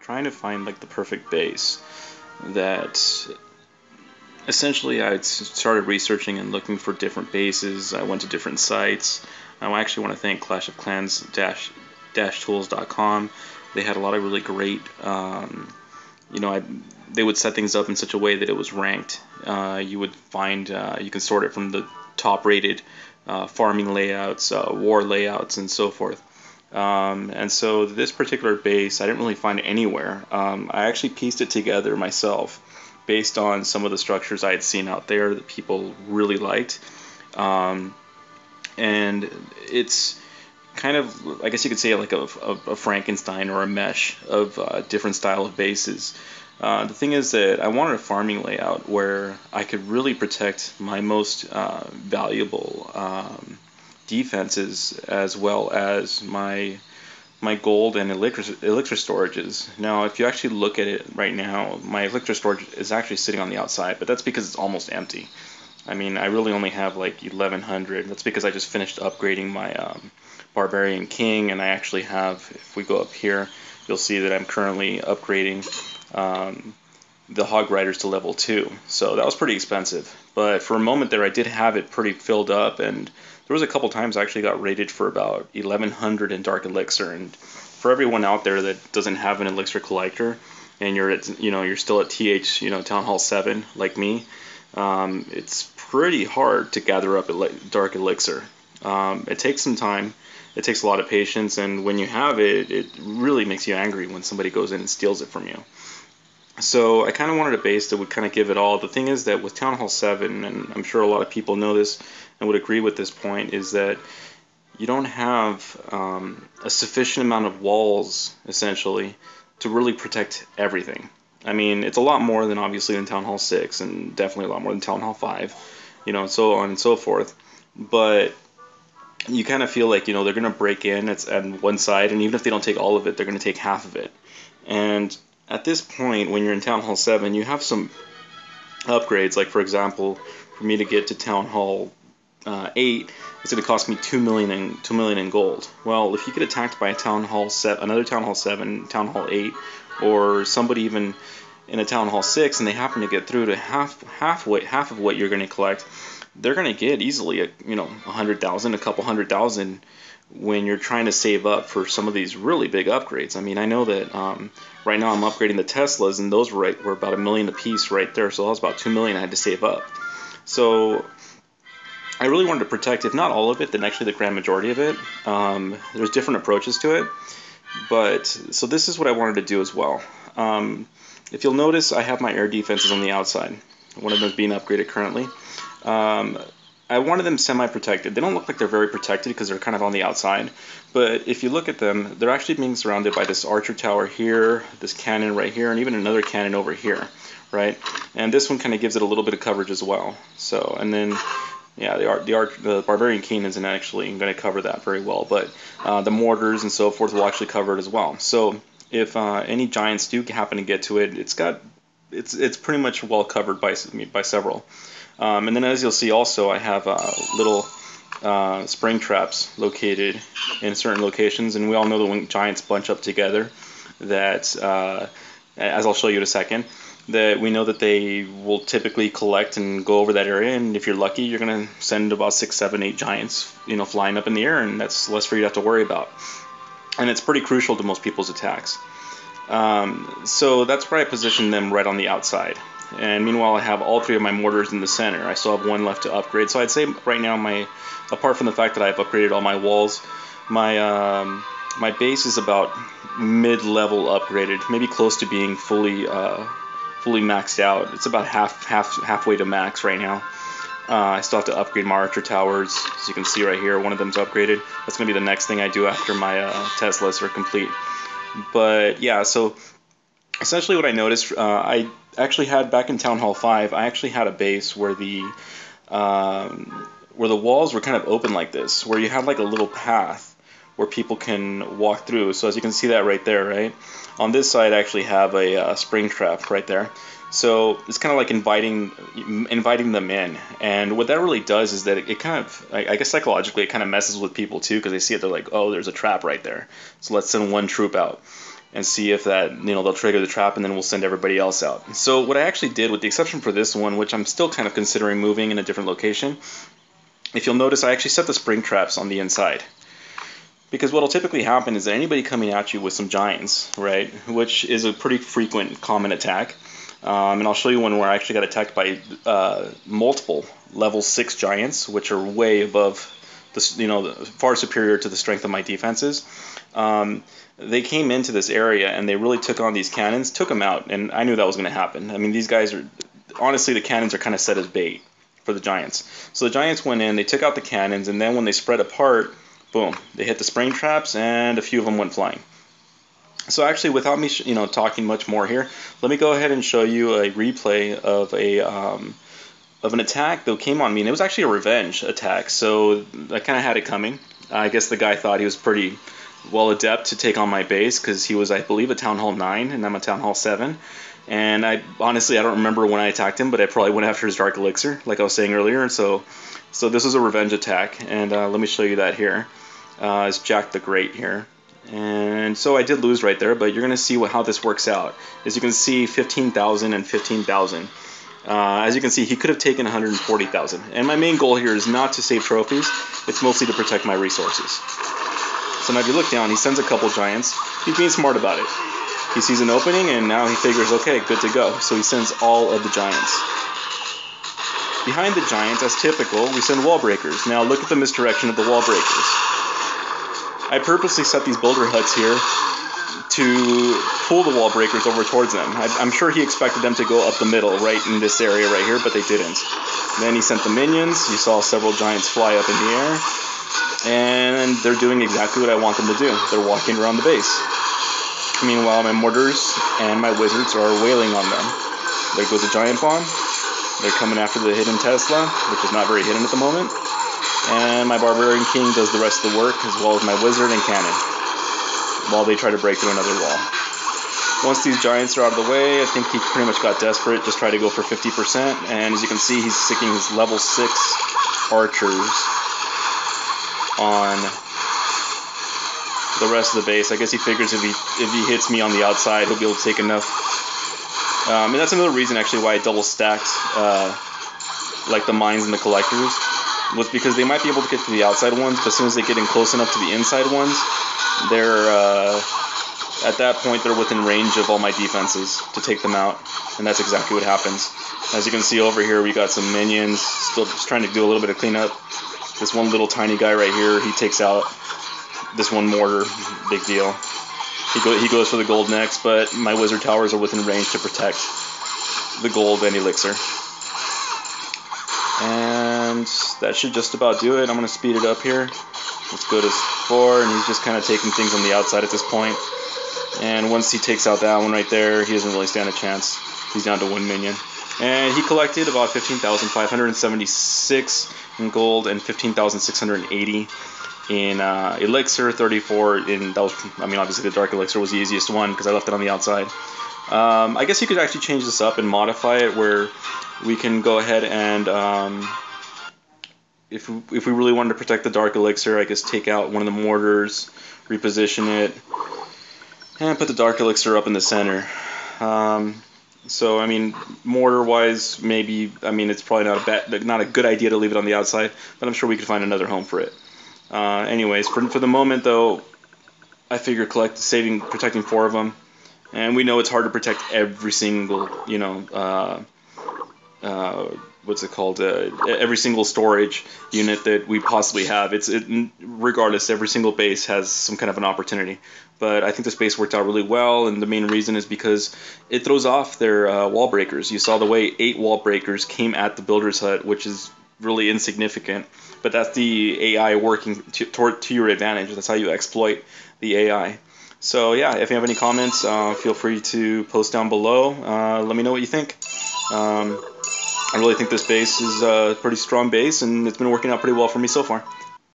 trying to find like the perfect base that essentially I started researching and looking for different bases. I went to different sites. I actually want to thank Clash of Clans tools.com. They had a lot of really great they would set things up in such a way that it was ranked. You would find you can sort it from the top rated farming layouts, war layouts, and so forth. And so this particular base I didn't really find anywhere. I actually pieced it together myself based on some of the structures I had seen out there that people really liked. And it's kind of, I guess you could say, like a Frankenstein or a mesh of different style of bases. The thing is that I wanted a farming layout where I could really protect my most valuable defenses, as well as my gold and elixir storages. Now, if you actually look at it right now, my elixir storage is actually sitting on the outside, but that's because it's almost empty. I mean, I really only have like 1100. That's because I just finished upgrading my barbarian king, and I actually have, if we go up here, you'll see that I'm currently upgrading the hog riders to level 2. So that was pretty expensive, but for a moment there I did have it pretty filled up, and there was a couple times I actually got rated for about 1100 in dark elixir. And for everyone out there that doesn't have an elixir collector and you're at, you're still at Townhall 7 like me, it's pretty hard to gather up dark elixir. It takes some time. It takes a lot of patience, and when you have it, it really makes you angry when somebody goes in and steals it from you. So I kind of wanted a base that would kind of give it all. The thing is that with Townhall 7, and I'm sure a lot of people know this and would agree with this point, is that you don't have a sufficient amount of walls, essentially, to really protect everything. I mean, it's a lot more than obviously in Townhall 6, and definitely a lot more than Townhall 5, and so on and so forth. But you kind of feel like, they're going to break in at one side, and even if they don't take all of it, they're going to take half of it. And at this point, when you're in Townhall 7, you have some upgrades. Like, for example, for me to get to Townhall 8, it's going to cost me 2 million in gold. Well, if you get attacked by another Townhall 7, Townhall 8, or somebody even in a Townhall 6, and they happen to get through to half of what you're going to collect, they're going to get easily 100,000, a couple 100,000 when you're trying to save up for some of these really big upgrades. I mean, I know that right now I'm upgrading the Teslas, and those were about $1 million a piece right there, so that was about 2 million I had to save up. So I really wanted to protect, if not all of it, then actually the grand majority of it. There's different approaches to it, but so this is what I wanted to do as well. If you'll notice, I have my air defenses on the outside. One of them is being upgraded currently. I wanted them semi-protected. They don't look like they're very protected because they're kind of on the outside, but if you look at them, they're actually being surrounded by this archer tower here, this cannon right here, and even another cannon over here, right? And this one kind of gives it a little bit of coverage as well. So, and then, yeah, the barbarian king isn't actually going to cover that very well, but the mortars and so forth will actually cover it as well. So if any giants do happen to get to it, it's pretty much well covered by several. And then, as you'll see, also I have little spring traps located in certain locations, and we all know that when giants bunch up together, that as I'll show you in a second, that we know that they will typically collect and go over that area, and if you're lucky, you're going to send about 6, 7, 8 giants, flying up in the air, and that's less for you to have to worry about. And it's pretty crucial to most people's attacks. So that's where I position them, right on the outside. And meanwhile, I have all 3 of my mortars in the center. I still have 1 left to upgrade. So I'd say right now, apart from the fact that I've upgraded all my walls, my base is about mid-level upgraded, maybe close to being fully maxed out. It's about halfway to max right now. I still have to upgrade my archer towers. As you can see right here, one of them's upgraded. That's going to be the next thing I do after my Teslas are complete. But yeah, so essentially what I noticed, I actually had back in Townhall 5, I actually had a base where the walls were kind of open like this, where you have like a little path where people can walk through. So as you can see that right there, right? On this side I actually have a spring trap right there. So it's kind of like inviting them in, and what that really does is that it kind of, I guess psychologically, it kind of messes with people too, because they see it, they're like, oh, there's a trap right there, so let's send 1 troop out. and see if that, they'll trigger the trap, and then we'll send everybody else out. So what I actually did, with the exception for this one, which I'm still kind of considering moving in a different location, if you'll notice, I actually set the spring traps on the inside. Because what will typically happen is that anybody coming at you with some giants, right, which is a pretty frequent common attack, and I'll show you one where I actually got attacked by multiple level 6 giants, which are way above, far superior to the strength of my defenses. They came into this area and they really took on these cannons, took them out, and I knew that was going to happen. I mean, these guys are, honestly, the cannons are kind of set as bait for the giants. So the giants went in, they took out the cannons, and then when they spread apart, boom, they hit the spring traps, and a few of them went flying. So actually, without me, talking much more here, let me go ahead and show you a replay of an attack that came on me, and it was actually a revenge attack. So I kind of had it coming. I guess the guy thought he was pretty well adept to take on my base, because he was, I believe, a Townhall 9, and I'm a Townhall 7. And I don't remember when I attacked him, but I probably went after his Dark Elixir, like I was saying earlier. So this was a revenge attack, and let me show you that here. It's Jack the Great here. And so I did lose right there, but you're going to see how this works out. As you can see, 15,000 and 15,000. As you can see, he could have taken 140,000. And my main goal here is not to save trophies. It's mostly to protect my resources. So now if you look down, he sends a couple giants. He's being smart about it. He sees an opening, and now he figures, okay, good to go. So he sends all of the giants. Behind the giants, as typical, we send wall breakers. Now look at the misdirection of the wall breakers. I purposely set these builder huts here to pull the wall breakers over towards them. I'm sure he expected them to go up the middle, right in this area right here, but they didn't. Then he sent the minions. You saw several giants fly up in the air, and they're doing exactly what I want them to do. They're walking around the base. Meanwhile, my mortars and my wizards are wailing on them. There goes a giant bomb. They're coming after the hidden Tesla, which is not very hidden at the moment. And my Barbarian King does the rest of the work, as well as my wizard and cannon, while they try to break through another wall. Once these giants are out of the way, I think he pretty much got desperate, just tried to go for 50%, and as you can see, he's sticking his level 6 archers on the rest of the base. I guess he figures if he hits me on the outside, he'll be able to take enough. And that's another reason, actually, why I double stacked like the mines and the collectors, was because they might be able to get to the outside ones, but as soon as they get in close enough to the inside ones, they're at that point they're within range of all my defenses to take them out, and that's exactly what happens. As you can see over here, we got some minions still just trying to do a little bit of cleanup. This one little tiny guy right here, he takes out this one mortar, big deal. He goes for the gold next, but my wizard towers are within range to protect the gold and elixir. And that should just about do it. I'm going to speed it up here. Let's go to 4, and he's just kind of taking things on the outside at this point. And once he takes out that one right there, he doesn't really stand a chance. He's down to 1 minion. And he collected about 15,576 in gold and 15,680 in elixir, 34 in, that was, I mean, obviously the dark elixir was the easiest one because I left it on the outside. I guess you could actually change this up and modify it where we can go ahead and if we really wanted to protect the dark elixir, I guess take out one of the mortars, reposition it, and put the dark elixir up in the center. So I mean, mortar wise, maybe, I mean, it's probably not a good idea to leave it on the outside, but I'm sure we could find another home for it. Anyways, for the moment though, I figure protecting 4 of them, and we know it's hard to protect every single, what's it called? Every single storage unit that we possibly have. Regardless, every single base has some kind of an opportunity. But I think this base worked out really well, and the main reason is because it throws off their wall breakers. You saw the way 8 wall breakers came at the builder's hut, which is really insignificant. But that's the AI working to your advantage. That's how you exploit the AI. So yeah, if you have any comments, feel free to post down below. Let me know what you think. I really think this base is a pretty strong base, and it's been working out pretty well for me so far.